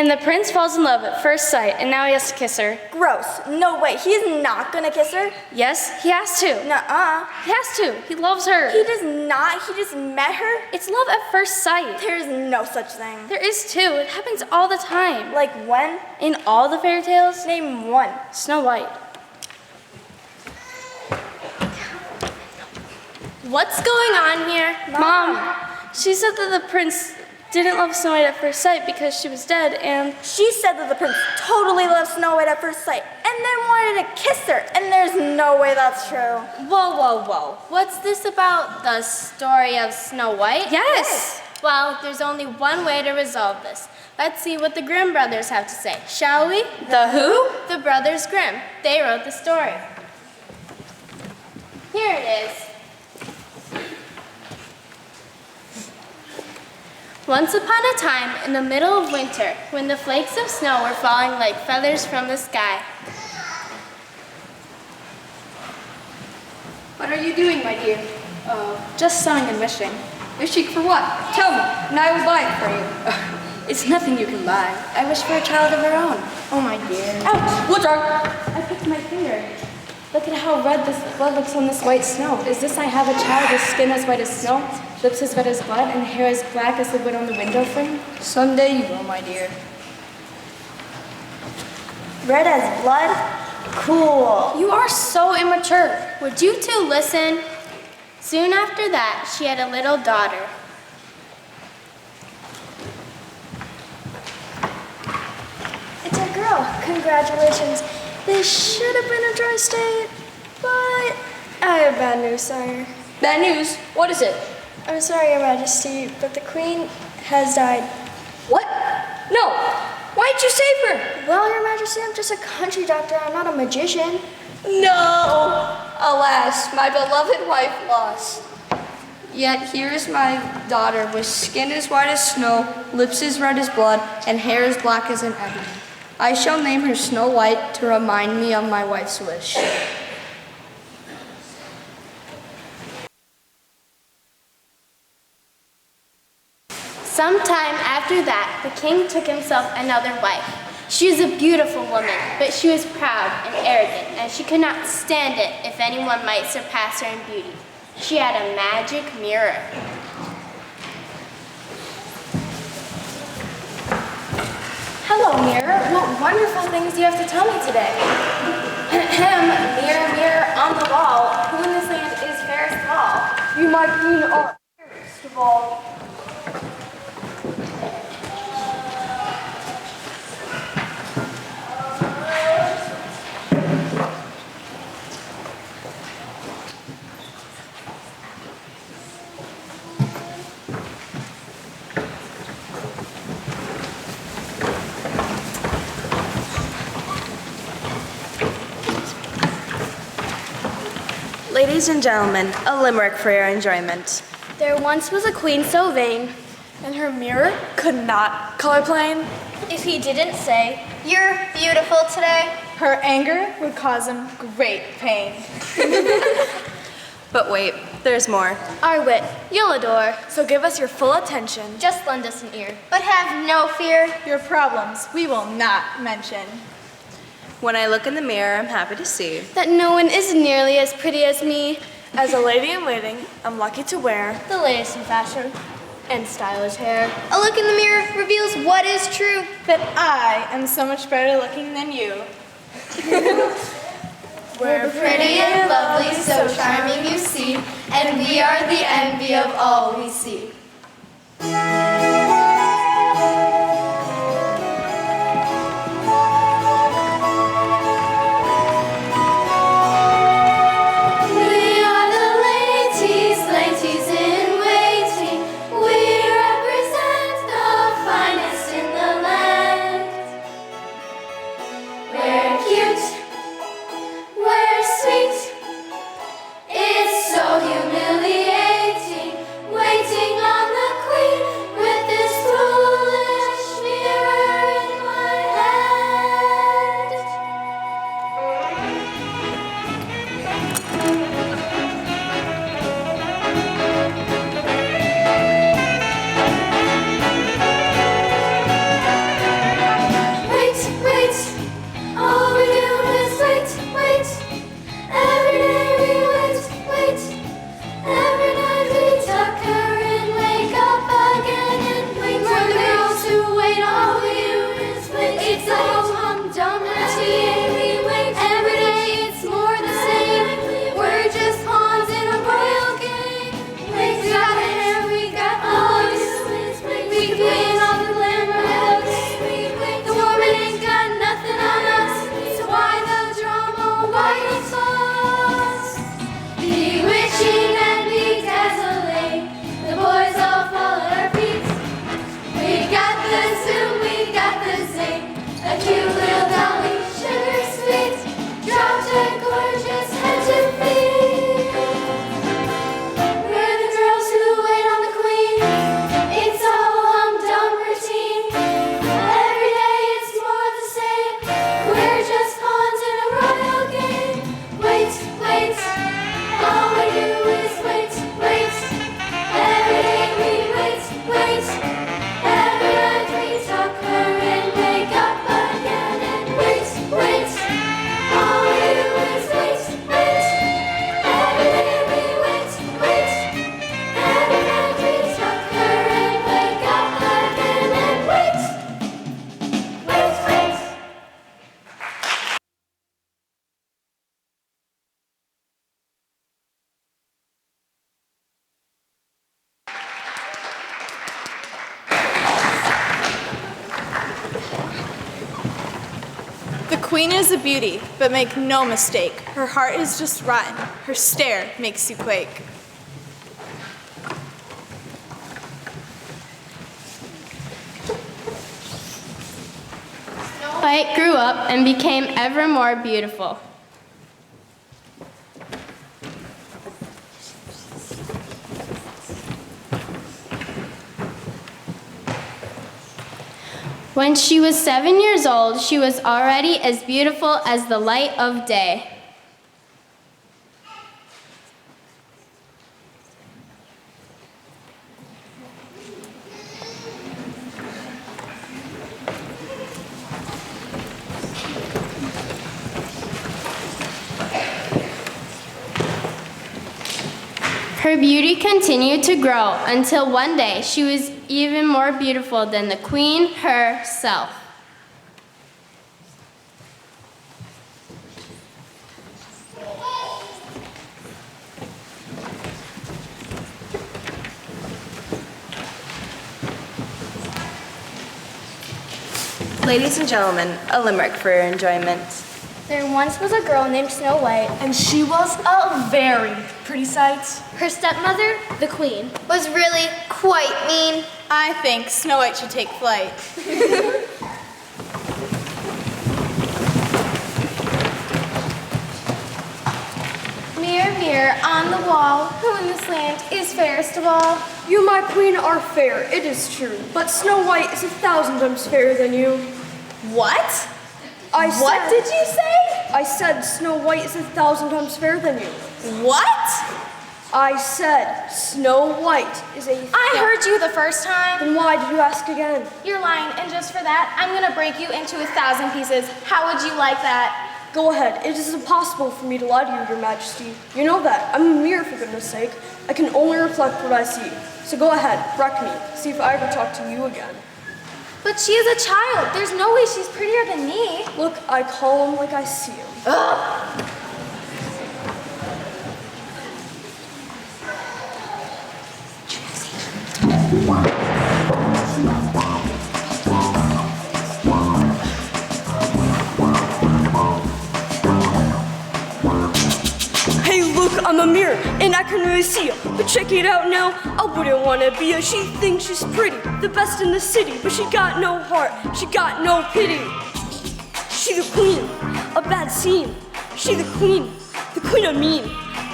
And the prince falls in love at first sight, and now he has to kiss her. Gross. No way. He's not gonna kiss her. Yes, he has to. Nuh-uh. He has to. He loves her. He does not. He just met her. It's love at first sight. There's no such thing. There is too. It happens all the time. Like when? In all the fairy tales? Name one. Snow White. What's going on here? Mom, she said that the prince didn't love Snow White at first sight because she was dead, and She said that the prince totally loved Snow White at first sight and then wanted to kiss her, and there's no way that's true. Whoa. What's this about the story of Snow White? yes. Well, there's only one way to resolve this. Let's see what the Grimm brothers have to say, shall we? The who? The Brothers Grimm. They wrote the story. Here it is. Once upon a time, in the middle of winter, when the flakes of snow were falling like feathers from the sky. What are you doing, my dear? Just sewing and wishing. Wishing for what? Tell me, and I will buy it for you. It's nothing you can buy. I wish for a child of her own. Oh, my dear. Ouch! What's wrong? I picked my finger. Look at how red this blood looks on this white snow. Is this I have a child with skin as white as snow, lips as red as blood, and hair as black as the wood on the window frame? Someday you will, my dear. Red as blood? Cool. You are so immature. Would you two listen? Soon after that, she had a little daughter. It's a girl. Congratulations. This should have been a dry state, but I have bad news, sire. Bad news? What is it? I'm sorry, Your Majesty, but the Queen has died. What? No. Why'd you save her? Well, Your Majesty, I'm just a country doctor. I'm not a magician. No. Alas, my beloved wife lost. Yet here is my daughter with skin as white as snow, lips as red as blood, and hair as black as an ebony. I shall name her Snow White to remind me of my wife's wish. Sometime after that, the king took himself another wife. She was a beautiful woman, but she was proud and arrogant, and she could not stand it if anyone might surpass her in beauty. She had a magic mirror. Hello, mirror. What wonderful things do you have to tell me today? Mirror, mirror on the wall, who in this land is fairest of all? You, my queen, are fairest of all. Ladies and gentlemen, a limerick for your enjoyment. There once was a queen so vain, And her mirror could not color plain. If he didn't say, "You're beautiful today," Her anger would cause him great pain. But wait, there's more. our wit, you'll adore. So give us your full attention. just lend us an ear. But have no fear. Your problems we will not mention. When I look in the mirror, I'm happy to see. That no one is nearly as pretty as me. As a lady in waiting, I'm lucky to wear The latest in fashion. And stylish hair. A look in the mirror reveals what is true. that I am so much better looking than you. We're pretty and lovely, so charming you see, and we are the envy of all we see. We are the ladies, ladies in waiting. We represent the finest in the land. We're cute. We're sweet. It's so humiliating, waiting on Queen is a beauty, but make no mistake, her heart is just rotten. Her stare makes you quake. Snow White grew up and became ever more beautiful. When she was 7 years old, she was already as beautiful as the light of day. Her beauty continued to grow until one day she was even more beautiful than the queen herself. Ladies and gentlemen, a limerick for your enjoyment. There once was a girl named Snow White, And she was a very pretty sight. Her stepmother, the queen, Was really quite mean. I think Snow White should take flight. Mirror, mirror on the wall, who in this land is fairest of all? You, my queen, are fair, it is true, but Snow White is 1,000 times fairer than you. What? What did you say? I said Snow White is 1,000 times fairer than you. What? I said Snow White is I heard you the first time. Then why did you ask again? You're lying, and just for that, I'm gonna break you into 1,000 pieces. How would you like that? Go ahead, it is impossible for me to lie to you, your majesty. You know that. I'm a mirror, for goodness sake. I can only reflect what I see. So go ahead, wreck me. See if I ever talk to you again. But she is a child. There's no way she's prettier than me. Look, I call him like I see him. Hey, look, I'm a mirror, and I can really see her. But check it out now, I wouldn't wanna be her. She thinks she's pretty, the best in the city, but she got no heart, she got no pity. She the queen, a bad scene. She the queen of mean.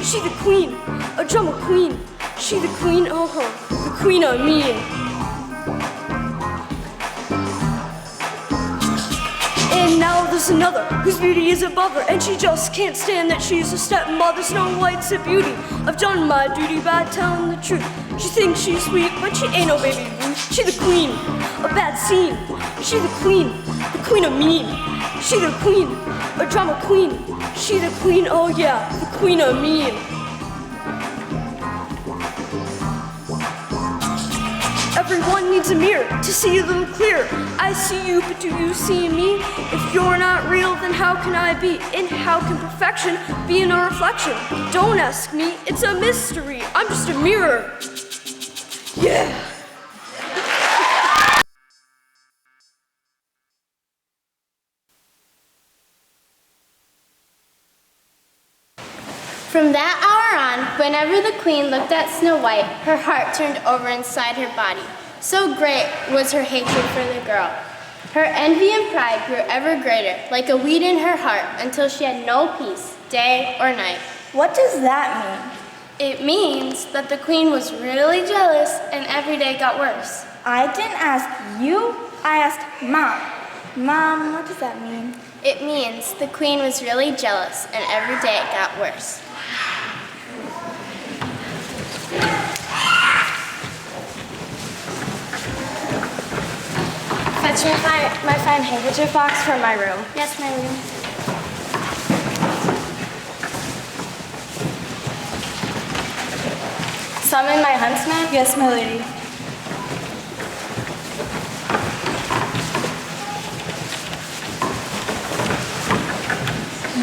She the queen, a drama queen. She the queen, the queen of mean. And now there's another whose beauty is above her, and she just can't stand that she's a stepmother. Snow White's a beauty. I've done my duty by telling the truth. She thinks she's sweet, but she ain't no baby Ruth. She the queen, a bad scene. She the queen of mean. She the queen, a drama queen. She the queen, oh yeah, the queen of mean. Everyone needs a mirror to see a little clearer. I see you, but do you see me? If you're not real, then how can I be? And how can perfection be in a reflection? Don't ask me, it's a mystery. I'm just a mirror. Yeah. From that hour on, whenever the queen looked at Snow White, her heart turned over inside her body. So great was her hatred for the girl. Her envy and pride grew ever greater, like a weed in her heart, until she had no peace, day or night. What does that mean? It means that the queen was really jealous and every day got worse. I didn't ask you, I asked Mom. Mom, what does that mean? It means the queen was really jealous and every day it got worse. Fetch me my fine handkerchief box from my room. Yes, my lady. Summon my huntsman. Yes, my lady.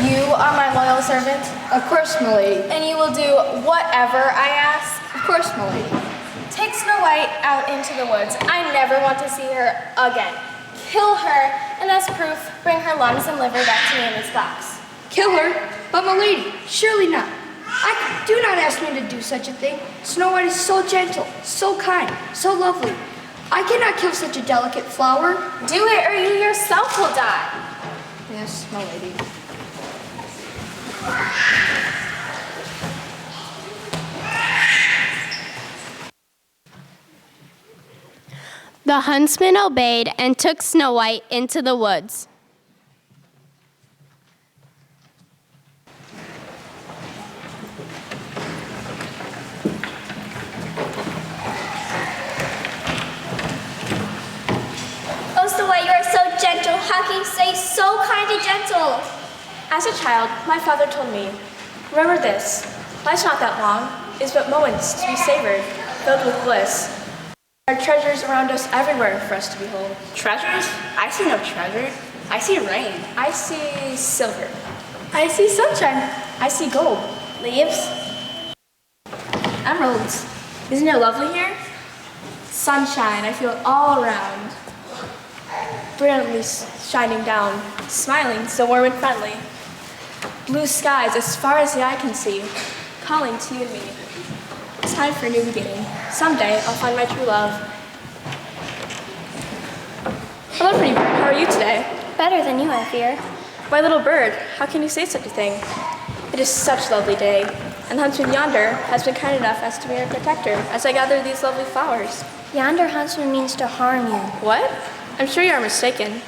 You are my loyal servant, Of course, my lady. and you will do whatever I ask. Of course, my lady. Take Snow White out into the woods. I never want to see her again. Kill her and as proof, bring her lungs and liver back to me in this box. Kill her? But my lady, surely not. Do not ask me to do such a thing. Snow White is so gentle, so kind, so lovely. I cannot kill such a delicate flower. Do it or you yourself will die. Yes, my lady. The huntsman obeyed and took Snow White into the woods. Oh, Snow White, you are so gentle. How can you say so kind and gentle? As a child, my father told me, remember this, life's not that long, it's but moments to be savored, filled with bliss. There are treasures around us everywhere for us to behold. Treasures? I see no treasure. I see rain. I see silver. I see sunshine. I see gold. Leaves? Emeralds. Isn't it lovely here? Sunshine, I feel it all around. Brilliantly shining down, smiling, so warm and friendly. Blue skies as far as the eye can see, calling to you and me. It's time for a new beginning. Someday I'll find my true love. Hello, pretty bird. How are you today? Better than you, I fear. My little bird, how can you say such a thing? It is such a lovely day, and the huntsman yonder has been kind enough as to be our protector as I gather these lovely flowers. Yonder huntsman means to harm you. What? I'm sure you are mistaken.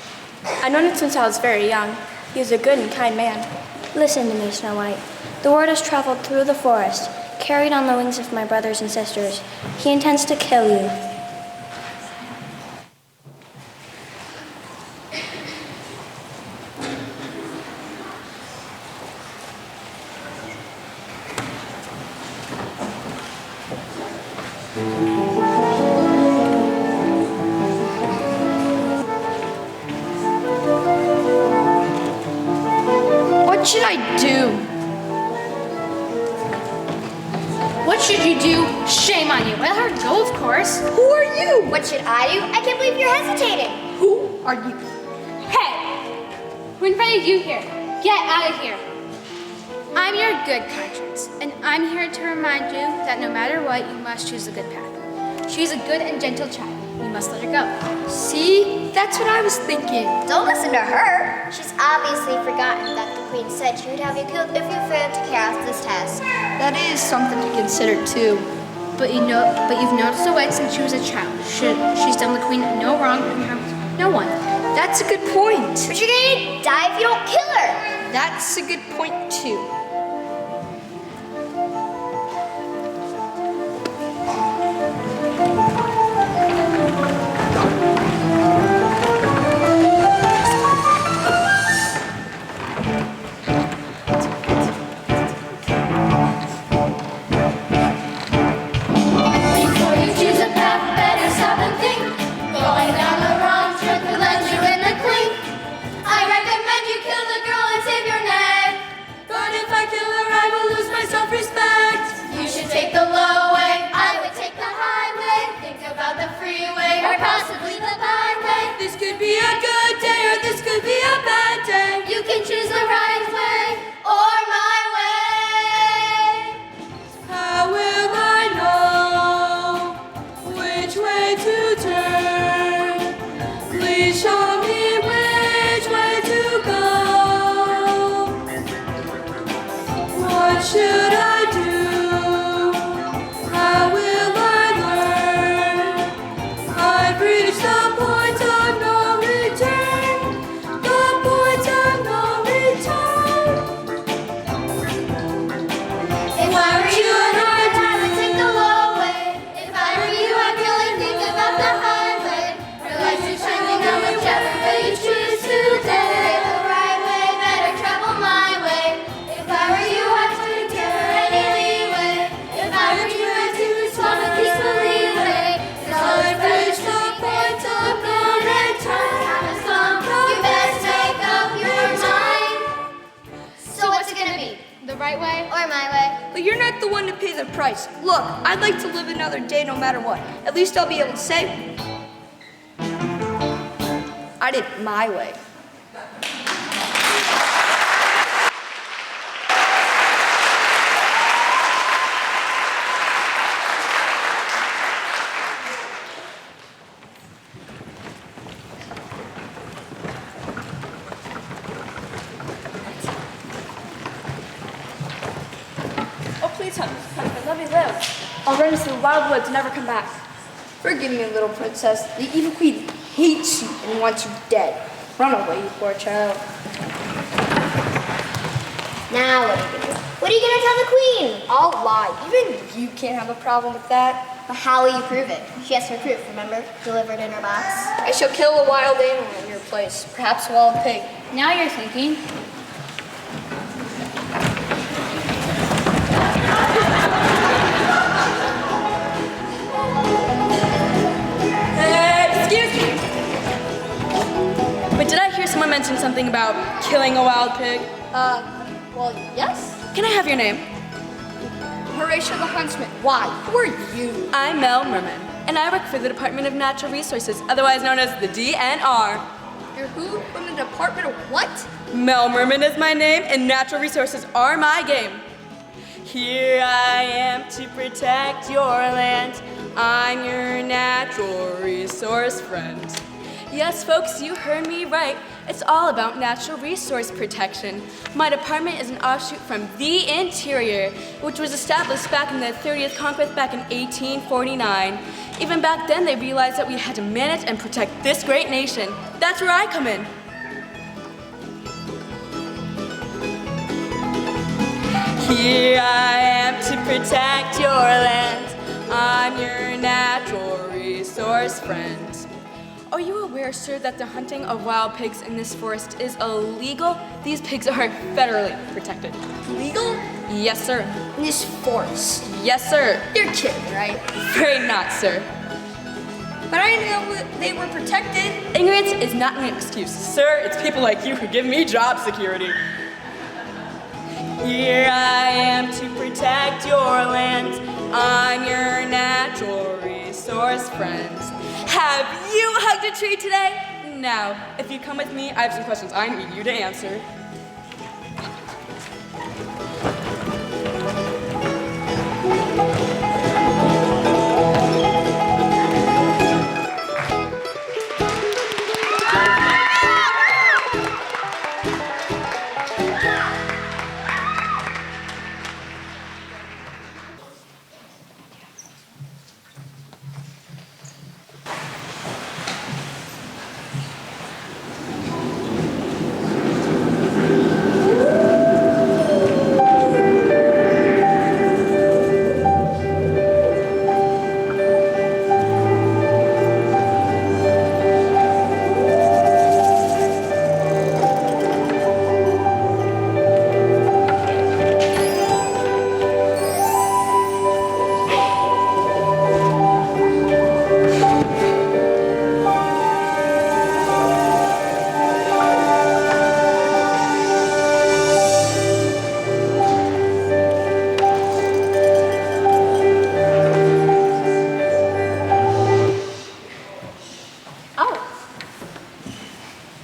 I've known him since I was very young. He is a good and kind man. Listen to me, Snow White. The word has traveled through the forest, carried on the wings of my brothers and sisters. He intends to kill you. What should I do? What should you do? Shame on you. Let her go, of course. Who are you? What should I do? I can't believe you're hesitating. Who are you? Hey! Who invited you here? Get out of here. I'm your good conscience, and I'm here to remind you that no matter what, you must choose the good path. She's a good and gentle child. You must let her go. See? That's what I was thinking. Don't listen to her. She's obviously forgotten that the queen said she would have you killed if you failed to carry out this task. That is something to consider too. But you've noticed the way since she was a child. She's done the queen no wrong and harmed no one. That's a good point. But you're gonna die if you don't kill her. That's a good point too. The price. Look, I'd like to live another day no matter what. At least I'll be able to say I did it my way. Please, huntsman, let me live. I'll run into the wild woods and never come back. Forgive me, little princess. The evil queen hates you and wants you dead. Run away, you poor child. Now what are you gonna do? What are you gonna tell the queen? I'll lie. Even you can't have a problem with that. But how will you prove it? She has her proof, remember? Delivered in her box. I shall kill a wild animal in your place. Perhaps a wild pig. Now you're thinking. Excuse me. But did I hear someone mention something about killing a wild pig? Well, yes. Can I have your name? Horatio the huntsman. Why? Who are you? I'm Mel Merman, and I work for the Department of Natural Resources, otherwise known as the DNR. You're who? From the Department of what? Mel Merman is my name, and natural resources are my game. Here I am to protect your land. I'm your natural resource friend. Yes, folks, you heard me right. It's all about natural resource protection. My department is an offshoot from the Interior, which was established back in the 30th Conquest back in 1849. Even back then, they realized that we had to manage and protect this great nation. That's where I come in. Here I am to protect your land. I'm your natural resource friend. Are you aware, sir, that the hunting of wild pigs in this forest is illegal? These pigs are federally protected. Legal? Yes, sir. In this forest. Yes, sir. You're kidding, right? Afraid not, sir. But I didn't know they were protected. Ignorance is not an excuse, sir. It's people like you who give me job security. Here I am to protect your land. I'm your natural resource friend. Have you hugged a tree today? Now, if you come with me, I have some questions I need you to answer.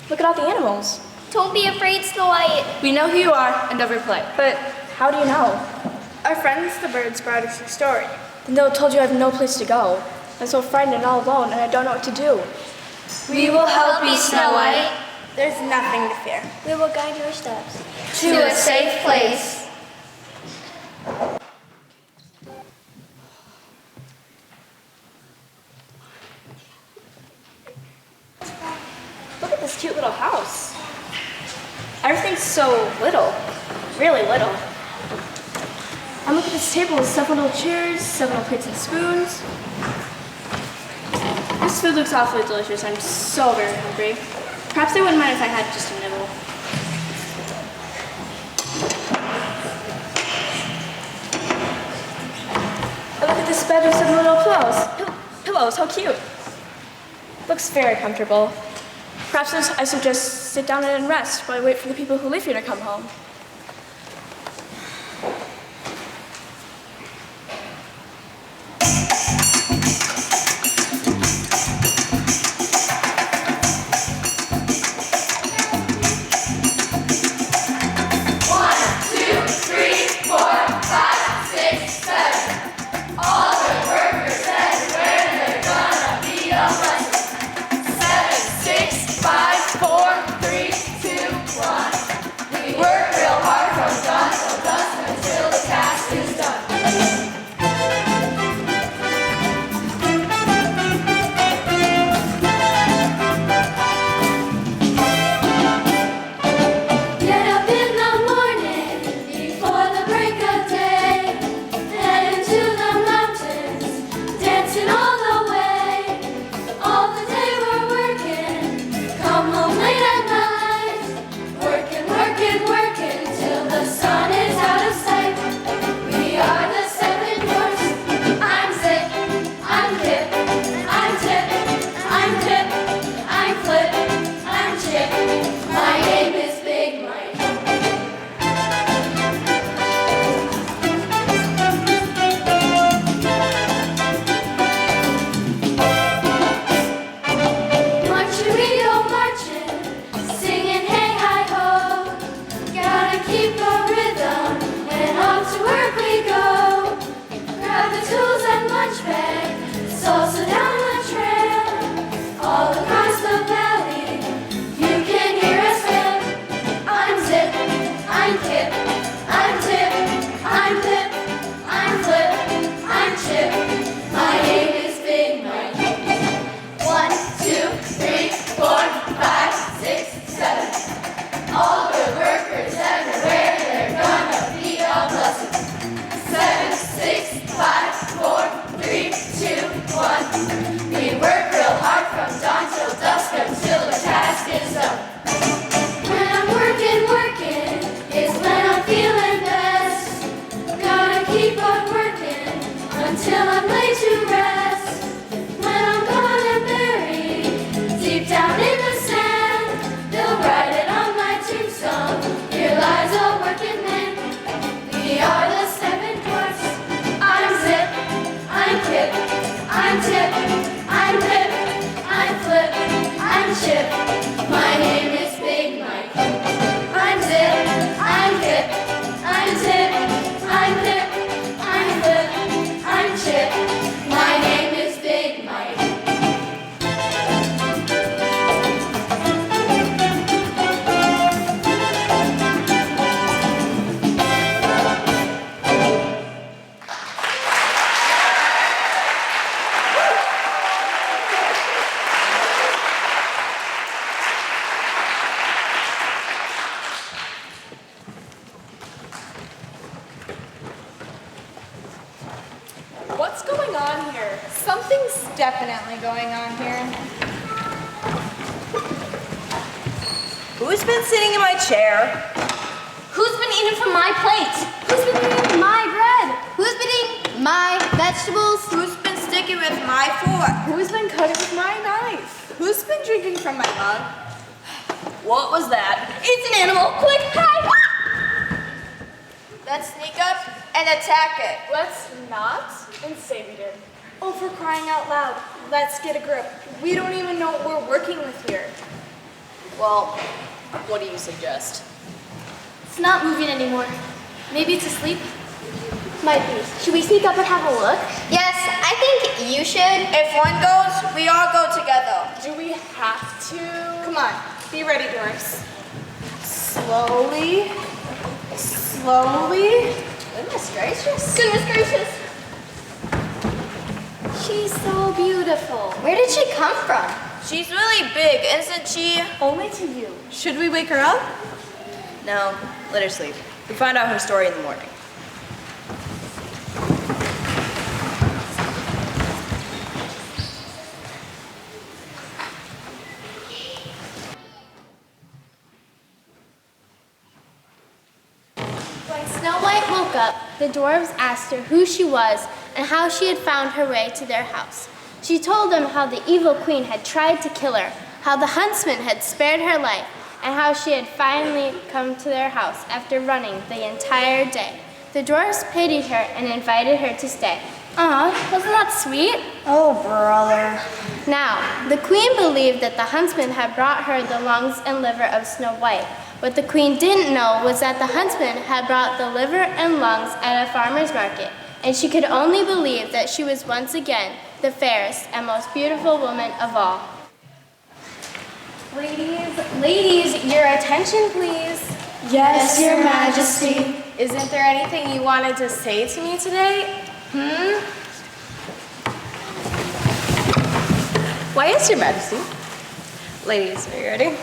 Look at all the animals. Don't be afraid, Snow White. We know who you are and never play. But how do you know? Our friends, the birds, brought us your story. Then they told you I have no place to go. I'm so frightened and all alone, and I don't know what to do. We will help you, Snow White. There's nothing to fear. We will guide your steps. To a safe place. Look at this cute little house. Everything's so little, really little. And look at this table with several little chairs, several little plates and spoons. This food looks awfully delicious. I'm so very hungry. Perhaps they wouldn't mind if I had just a nibble. And look at this bed with several little pillows. Pillows, how cute. Looks very comfortable. Perhaps I should just sit down and rest while I wait for the people who live here to come home. Work real what's going on here? Something's definitely going on here. Who's been sitting in my chair? Who's been eating from my plate? Who's been eating my bread? Who's been eating my vegetables? Who's been sticking with my fork? Who's been cutting with my knife? Who's been drinking from my mug? What was that? It's an animal. Quick, hide! Let's sneak up and attack it. Let's not and say we did. Oh, for crying out loud. Let's get a grip. We don't even know what we're working with here. Well, what do you suggest? It's not moving anymore. Maybe it's asleep? Might be. Should we sneak up and have a look? Yes, I think you should. If one goes, we all go together. Do we have to? Come on, be ready, dwarfs. Slowly. Slowly. Goodness gracious. Goodness gracious. She's so beautiful. Where did she come from? She's really big, isn't she? Only to you. Should we wake her up? No, let her sleep. We'll find out her story in the morning. When Snow White woke up, the dwarves asked her who she was and how she had found her way to their house. She told them how the evil queen had tried to kill her, how the huntsman had spared her life, and how she had finally come to their house after running the entire day. The dwarves pitied her and invited her to stay. Aw, wasn't that sweet? Oh, brother. Now, the queen believed that the huntsman had brought her the lungs and liver of Snow White. What the queen didn't know was that the huntsman had brought the liver and lungs at a farmer's market, and she could only believe that she was once again the fairest and most beautiful woman of all. Ladies, your attention, please. Yes, Your Majesty. Isn't there anything you wanted to say to me today? Why, yes, Your Majesty. Ladies, are you ready?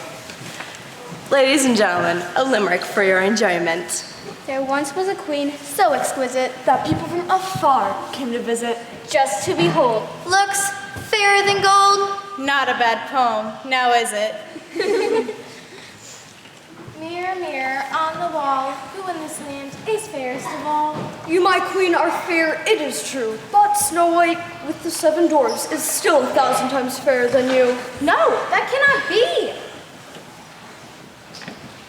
Ladies and gentlemen, a limerick for your enjoyment. There once was a queen so exquisite That people from afar came to visit. just to behold. Looks fairer than gold. Not a bad poem, now is it? Mirror, mirror on the wall, who in this land is fairest of all? You, my queen, are fair, it is true. But Snow White with the 7 dwarfs is still 1,000 times fairer than you. No, that cannot be.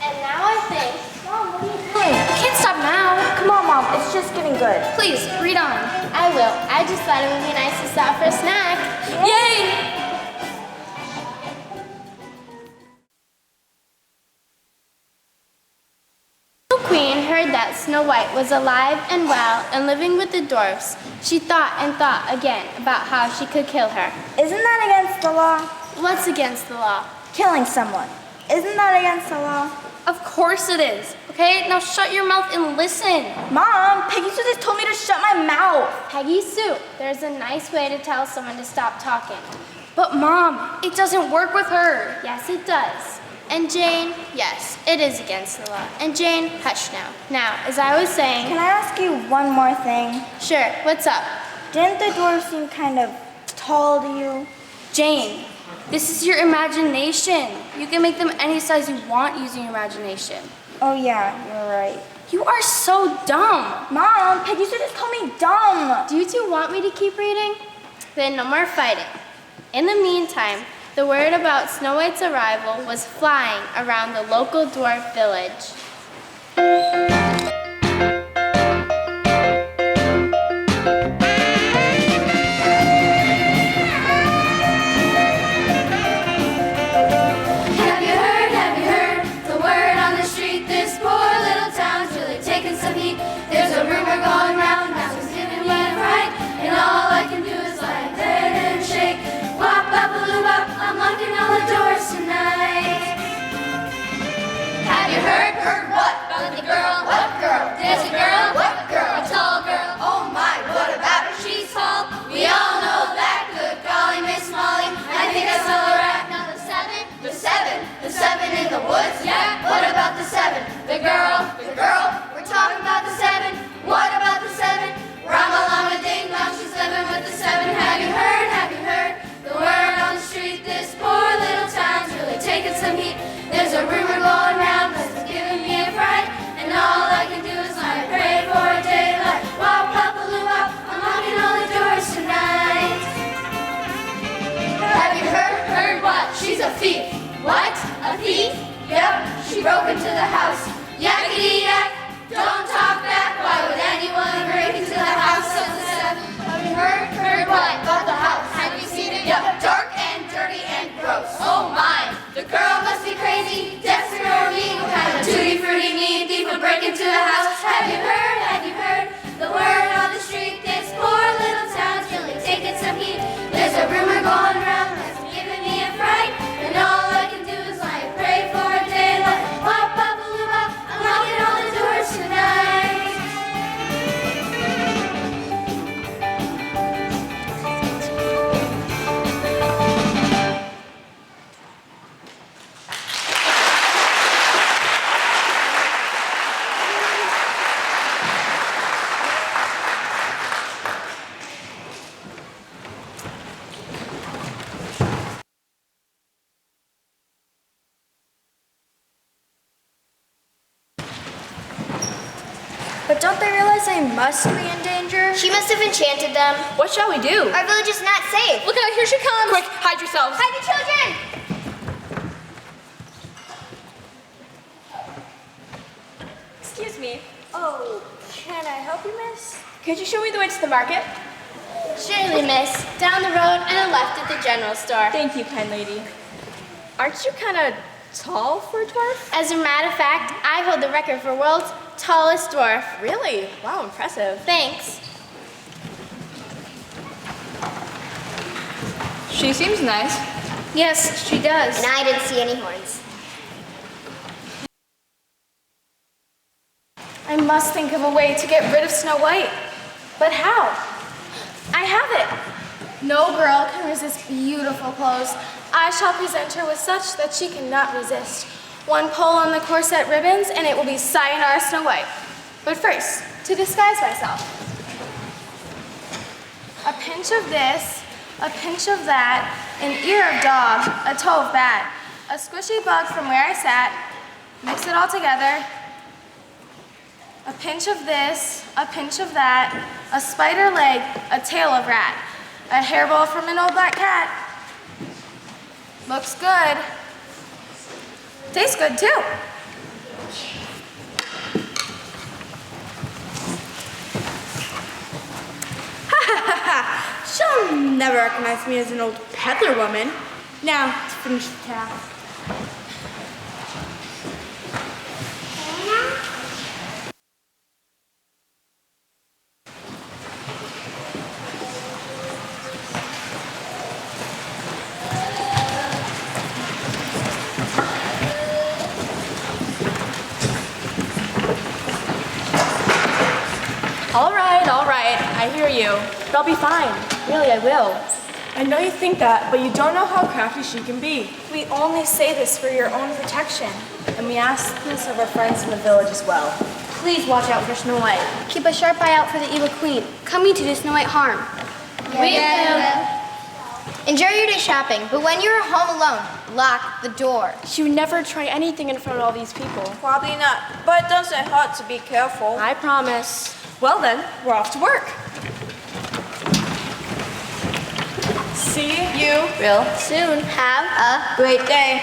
And now I think, Mom, what are you doing? You can't stop now. Come on, Mom. It's just getting good. please, read on. I will. I just thought it would be nice to stop for a snack. Yay! The queen heard that Snow White was alive and well and living with the dwarfs. She thought and thought again about how she could kill her. Isn't that against the law? What's against the law? Killing someone. Isn't that against the law? Of course it is. Okay, now shut your mouth and listen. Mom, Peggy Sue just told me to shut my mouth. Peggy Sue, there's a nice way to tell someone to stop talking. But Mom, it doesn't work with her. Yes, it does. And Jane, yes, it is against the law. And Jane, hush now. Now, as I was saying, Can I ask you one more thing? sure, what's up? Didn't the dwarf seem kind of tall to you? Jane, this is your imagination. You can make them any size you want using your imagination. Oh yeah, you're right. You are so dumb. Mom, Peggy Sue just called me dumb. Do you two want me to keep reading? Then no more fighting. In the meantime, the word about Snow White's arrival was flying around the local dwarf village. Have you heard the word on the street? This poor little town's really taking some heat. There's a rumor going round, now it's giving me a fright, and all I can do is lie there and shake. Wop, bop, baloo, bop, I'm locking all the doors tonight. Have you heard what? About the girl? What girl? There's a girl? What girl? A tall girl. Oh my, what about her? She's tall. We all know that. Good golly, Miss Molly, I think I smell a rat. Now the seven in the woods. Yeah, what about the 7? The girl, we're talking about the 7. What about the 7? Rama Lama Ding Dong, she's living But don't they realize they must be in danger? She must have enchanted them. What shall we do? Our village is not safe. Look out, here she comes! Quick, hide yourselves! Hide the children! Excuse me. Oh, can I help you, miss? Could you show me the way to the market? Surely, miss. Down the road and a left at the general store. Thank you, kind lady. Aren't you kind of tall for a dwarf? As a matter of fact, I hold the record for world's tallest dwarf. Really? Wow, impressive. Thanks. She seems nice. Yes, she does. And I didn't see any horns. I must think of a way to get rid of Snow White. But how? I have it. No girl can resist beautiful clothes. I shall present her with such that she cannot resist. One pull on the corset ribbons, and it will be sayonara Snow White. But first, to disguise myself. A pinch of this, a pinch of that, an ear of dog, a toe of bat, a squishy bug from where I sat, mix it all together. A pinch of this, a pinch of that, a spider leg, a tail of rat, a hairball from an old black cat. Looks good. Tastes good too. Ha ha ha ha! She'll never recognize me as an old peddler woman. Now, to finish the task. All right, I hear you. But I'll be fine. Really, I will. I know you think that, but you don't know how crafty she can be. We only say this for your own protection. And we ask this of our friends in the village as well. Please watch out for Snow White. Keep a sharp eye out for the evil queen, coming to do Snow White harm. We will. Enjoy your day shopping, but when you're home alone, lock the door. She would never try anything in front of all these people. Probably not, but it doesn't hurt to be careful. I promise. Well then, we're off to work. See you real soon. Have a Great day.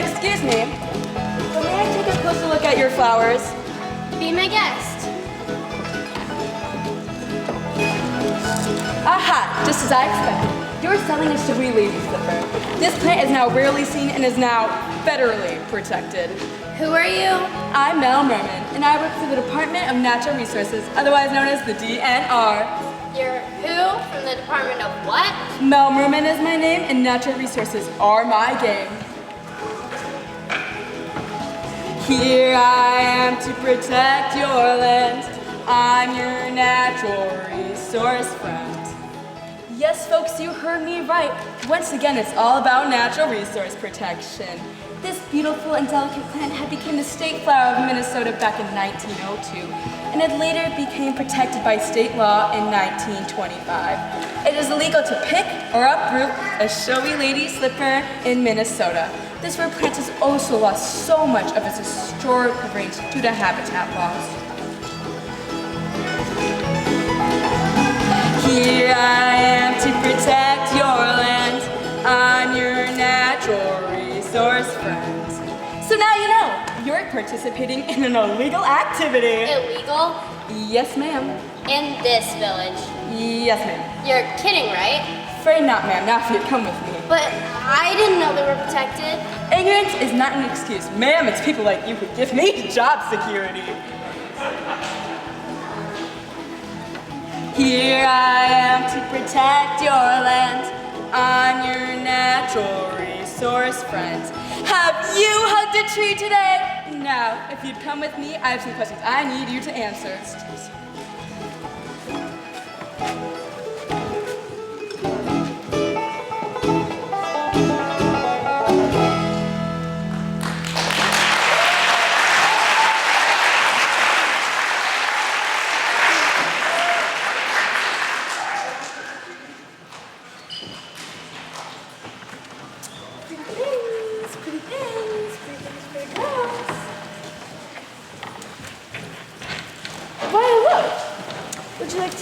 Excuse me, but may I take a closer look at your flowers? Be my guest. Aha, just as I expected. You're selling a Cherie lady slipper. This plant is now rarely seen and is now federally protected. Who are you? I'm Mel Merman, and I work for the Department of Natural Resources, otherwise known as the DNR. You're who? From the Department of what? Mel Merman is my name, and natural resources are my game. Here I am to protect your land. I'm your natural resource friend. Yes, folks, you heard me right. Once again, it's all about natural resource protection. This beautiful and delicate plant had become the state flower of Minnesota back in 1902, and it later became protected by state law in 1925. It is illegal to pick or uproot a showy lady slipper in Minnesota. This rare plant has also lost so much of its historical range due to habitat loss. Here I am to protect your land. I'm your natural resource friend. So now you know, you're participating in an illegal activity. Illegal? Yes, ma'am. In this village. Yes, ma'am. You're kidding, right? Afraid not, ma'am. Now if you'd come with me. But I didn't know they were protected. Ignorance is not an excuse. Ma'am, it's people like you who give me job security. Here I am to protect your land. I'm your natural resource friend. Have you hugged a tree today? Now, if you'd come with me, I have some questions I need you to answer.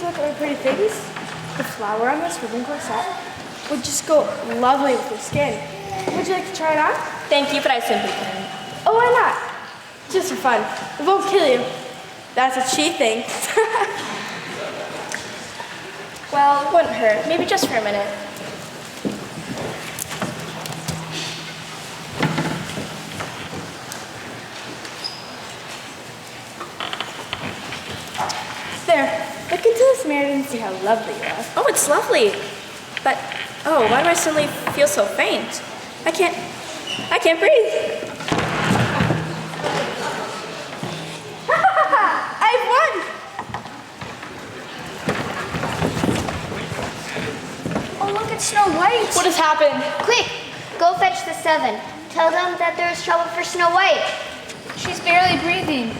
to look at my pretty things? The flower on this ribbon corset would just go lovely with your skin. Would you like to try it on? Thank you, but I simply couldn't. Oh, why not? Just for fun. It won't kill you. That's what she thinks. Well, it wouldn't hurt. Maybe just for a minute. There. Look into this mirror and see how lovely you are. Oh, it's lovely. But, oh, why do I suddenly feel so faint? I can't breathe. I've won! Oh, look, it's Snow White. What has happened? Quick, go fetch the 7. Tell them that there is trouble for Snow White. She's barely breathing.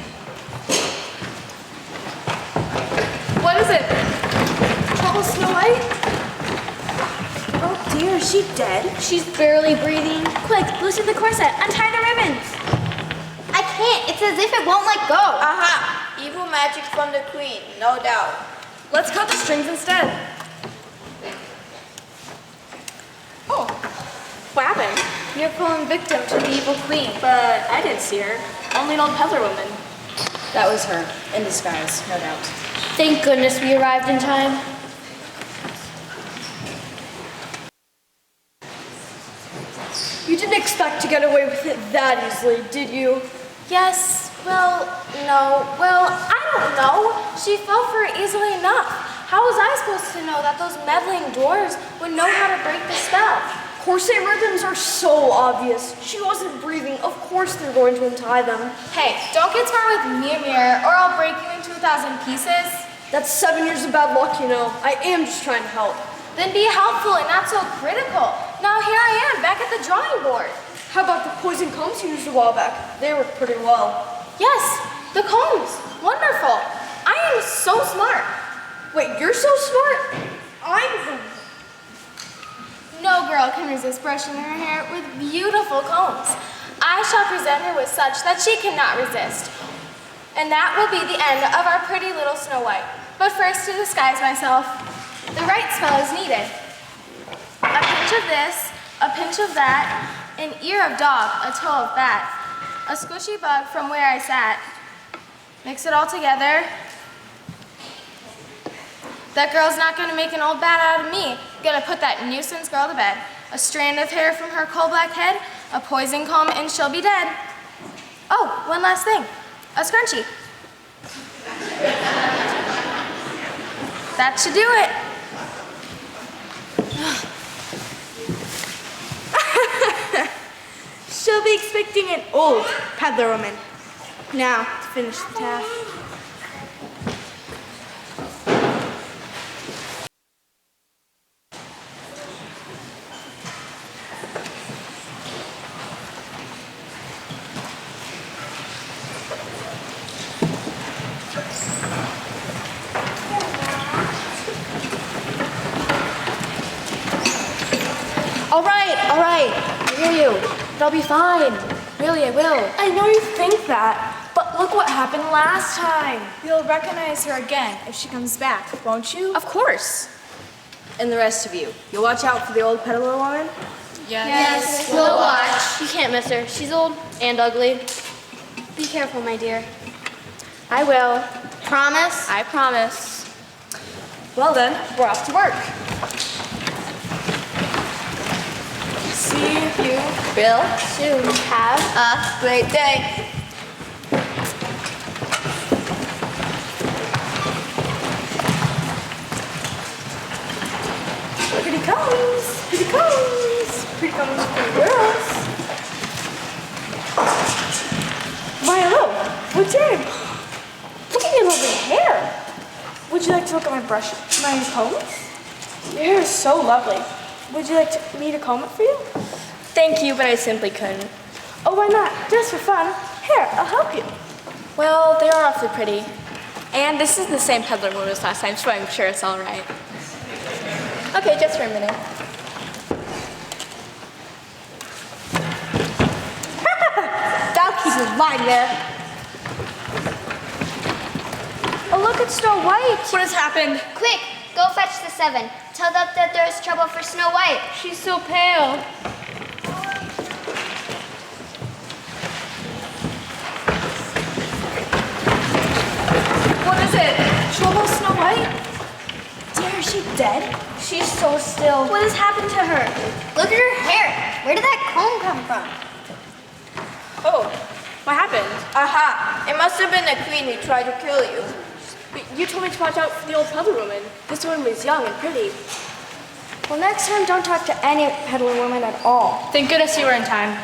What is it? Trouble, Snow White? Oh dear, is she dead? She's barely breathing. Quick, loosen the corset, untie the ribbons. I can't. It's as if it won't let go. Aha! Evil magic from the queen, no doubt. Let's cut the strings instead. Oh, what happened? You're falling victim to the evil queen. But I didn't see her. Only an old peddler woman. That was her, in disguise, no doubt. Thank goodness we arrived in time. You didn't expect to get away with it that easily, did you? Yes, well, no. Well, I don't know. She fell for it easily enough. How was I supposed to know that those meddling dwarves would know how to break the spell? Corset ribbons are so obvious. She wasn't breathing. Of course they're going to untie them. Hey, don't get smart with me, Amir, or I'll break you into 1,000 pieces. That's 7 years of bad luck, you know. I am just trying to help. Then be helpful and not so critical. Now here I am, back at the drawing board. How about the poison combs you used a while back? They work pretty well. Yes, the combs. Wonderful. I am so smart. Wait, you're so smart? I'm... No girl can resist brushing her hair with beautiful combs. I shall present her with such that she cannot resist. And that will be the end of our pretty little Snow White. But first, to disguise myself, the right spell is needed. A pinch of this, a pinch of that, an ear of dog, a toe of bat, a squishy bug from where I sat. Mix it all together. That girl's not gonna make an old bat out of me. Gonna put that nuisance girl to bed. A strand of hair from her coal black head, a poison comb, and she'll be dead. Oh, one last thing. A scrunchie. That should do it. She'll be expecting an old peddler woman. Now, to finish the task. All right. I hear you. But I'll be fine. Really, I will. I know you think that, but look what happened last time. You'll recognize her again if she comes back, won't you? Of course. And the rest of you, you'll watch out for the old peddler woman? Yes, we'll watch. You can't miss her. She's old and ugly. Be careful, my dear. I will. Promise? I promise. Well then, we're off to work. See you will soon have a great day. Pretty combs, pretty combs, pretty combs for the girls. Why, hello, what's your name? Look at your lovely hair. Would you like to look at my brush, my combs? Your hair is so lovely. Would you like me to comb it for you? Thank you, but I simply couldn't. Oh, why not? Just for fun. Here, I'll help you. Well, they are awfully pretty. And this is the same peddler woman as last time, so I'm sure it's all right. Okay, just for a minute. That'll keep you lying there. Oh, look, look at Snow White. What has happened? Quick, go fetch the 7. Tell them that there's trouble for Snow White. She's so pale. What is it? Trouble, Snow White? Dear, is she dead? She's so still. What has happened to her? Look at her hair. Where did that comb come from? Oh, what happened? Aha! It must have been the queen who tried to kill you. You told me to watch out for the old peddler woman. This woman was young and pretty. Well, next time, don't talk to any peddler woman at all. Thank goodness you were in time.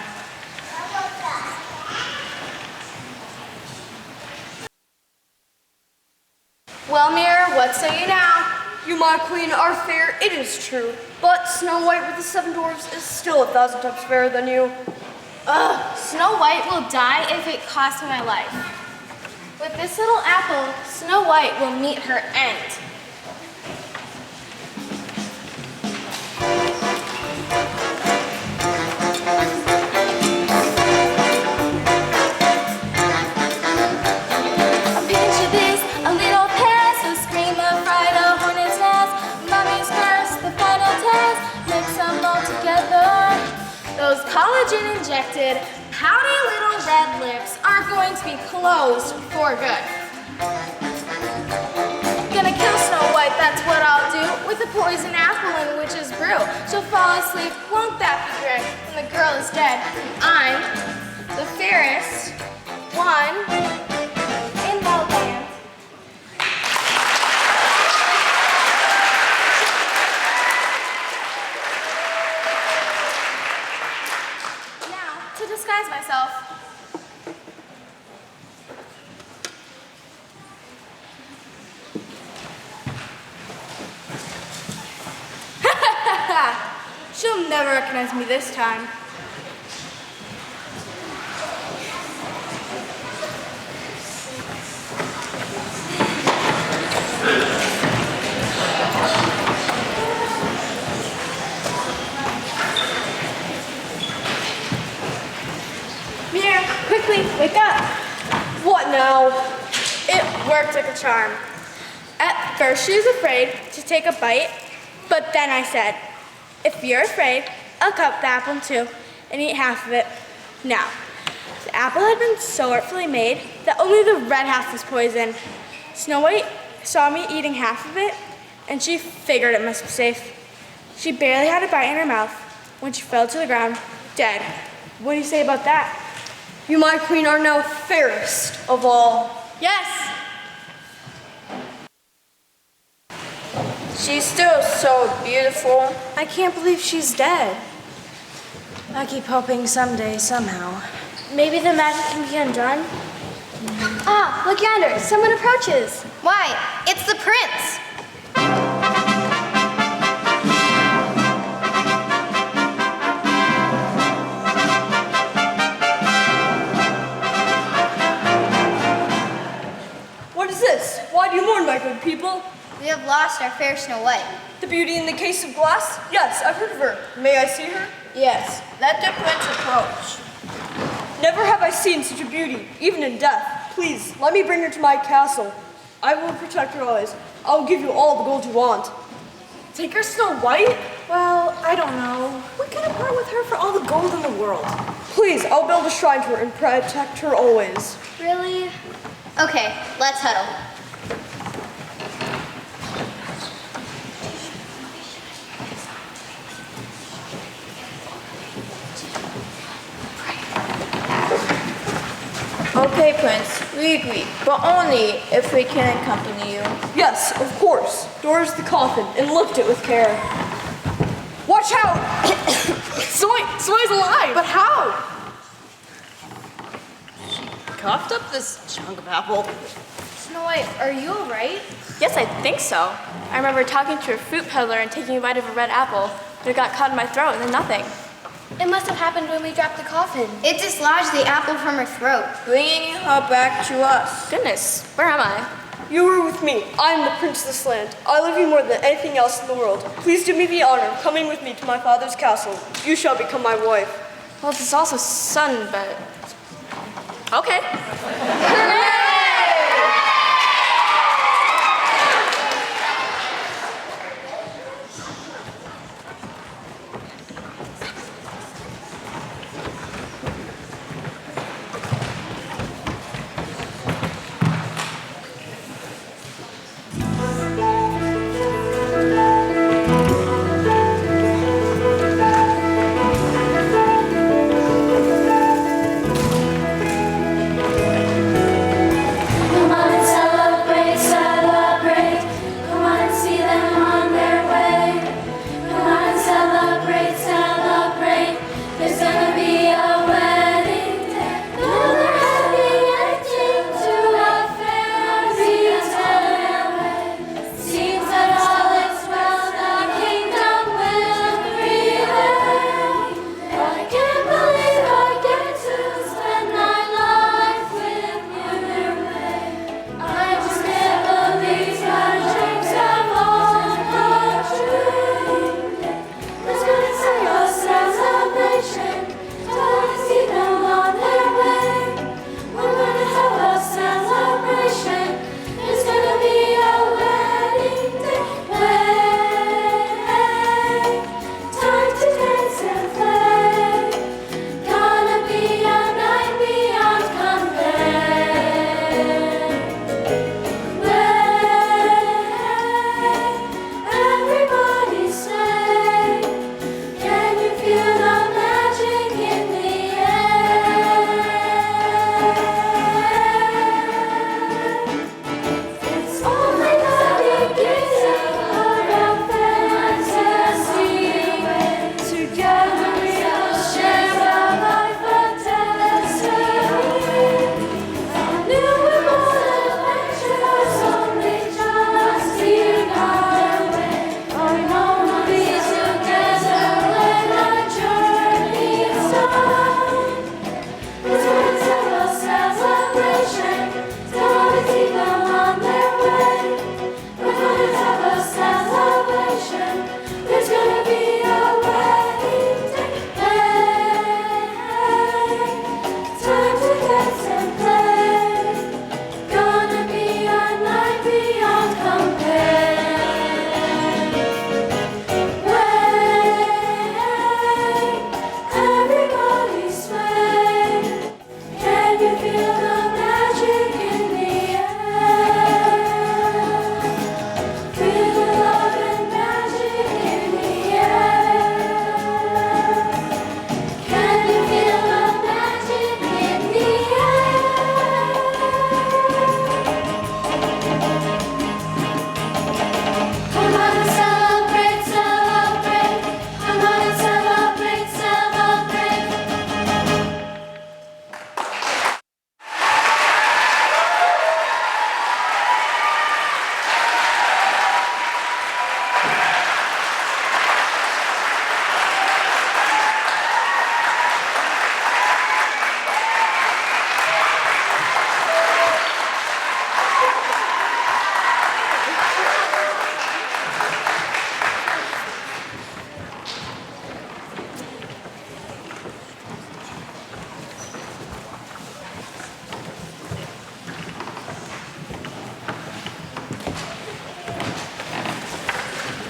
Well, Mirror, what say you now? You, my queen, are fair, it is true. But Snow White with the 7 dwarves is still 1,000 times fairer than you. Ugh, Snow White will die if it costs me my life. With this little apple, Snow White will meet her end. A pinch of this, a little pass, a scream of fright, a hornet's nest, mommy's curse, the final test, mix them all together. Those collagen-injected, pouty little red lips are going to be closed for good. Gonna kill Snow White, that's what I'll do, with a poison apple and witch's brew. She'll fall asleep, won't that be great? When the girl is dead, I'm the fairest one in the land. To disguise myself. She'll never recognize me this time. Mira, quickly, wake up. What now? It worked like a charm. At first she was afraid to take a bite, but then I said, if you're afraid, I'll cut the apple in 2 and eat half of it. Now, the apple had been so artfully made that only the red half was poison. Snow White saw me eating half of it, and she figured it must be safe. She barely had a bite in her mouth when she fell to the ground, dead. What do you say about that? You, my queen, are now fairest of all. Yes. She's still so beautiful. I can't believe she's dead. I keep hoping someday, somehow. Maybe the magic can be undone. Ah, look yonder. Someone approaches. Why, it's the prince. What is this? Why do you mourn, my good people? We have lost our fair Snow White. The beauty in the case of glass? Yes, I've heard of her. May I see her? Yes, let the prince approach. Never have I seen such a beauty, even in death. Please, let me bring her to my castle. I will protect her always. I will give you all the gold you want. Take her Snow White? Well, I don't know. We couldn't part with her for all the gold in the world. Please, I'll build a shrine to her and protect her always. Really? Okay, let's huddle. Okay, Prince, we agree, but only if we can accompany you. Yes, of course. Doors the coffin and lift it with care. Watch out! Soy's alive! But how? She coughed up this chunk of apple. Snow White, are you all right? Yes, I think so. I remember talking to a fruit peddler and taking a bite of a red apple, but it got caught in my throat and then nothing. It must have happened when we dropped the coffin. It dislodged the apple from her throat. Bringing her back to us. Goodness, where am I? You were with me. I am the prince of this land. I love you more than anything else in the world. Please do me the honor of coming with me to my father's castle. You shall become my wife. Well, this is also sun, but... Okay.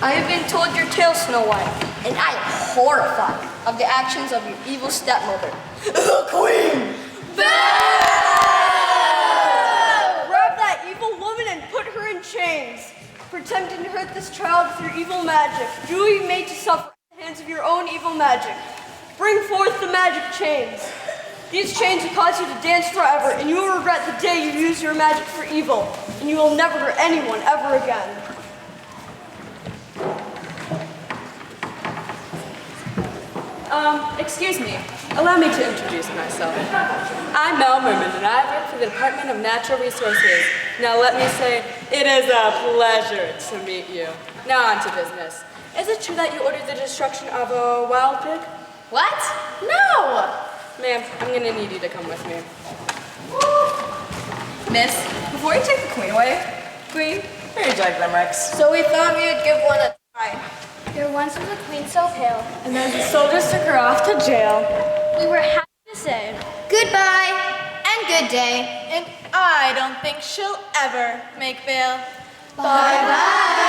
I have been told your tale, Snow White, and I am horrified of the actions of your evil stepmother, the Queen. Grab that evil woman and put her in chains. For attempting to hurt this child with your evil magic, you will be made to suffer at the hands of your own evil magic. Bring forth the magic chains. These chains will cause you to dance forever, and you will regret the day you used your magic for evil, and you will never hurt anyone ever again. Excuse me. Allow me to introduce myself. I'm Mel Merman, and I work for the Department of Natural Resources. Now let me say, it is a pleasure to meet you. Now on to business. Is it true that you ordered the destruction of a wild pig? What? No! Ma'am, I'm gonna need you to come with me. Miss, before you take the queen away, Queen, here are your dog limericks. So we thought we would give one a try. There once was a queen so pale. And then the soldiers took her off to jail. We were happy to say Goodbye and good day. And I don't think she'll ever make bail. Bye-bye.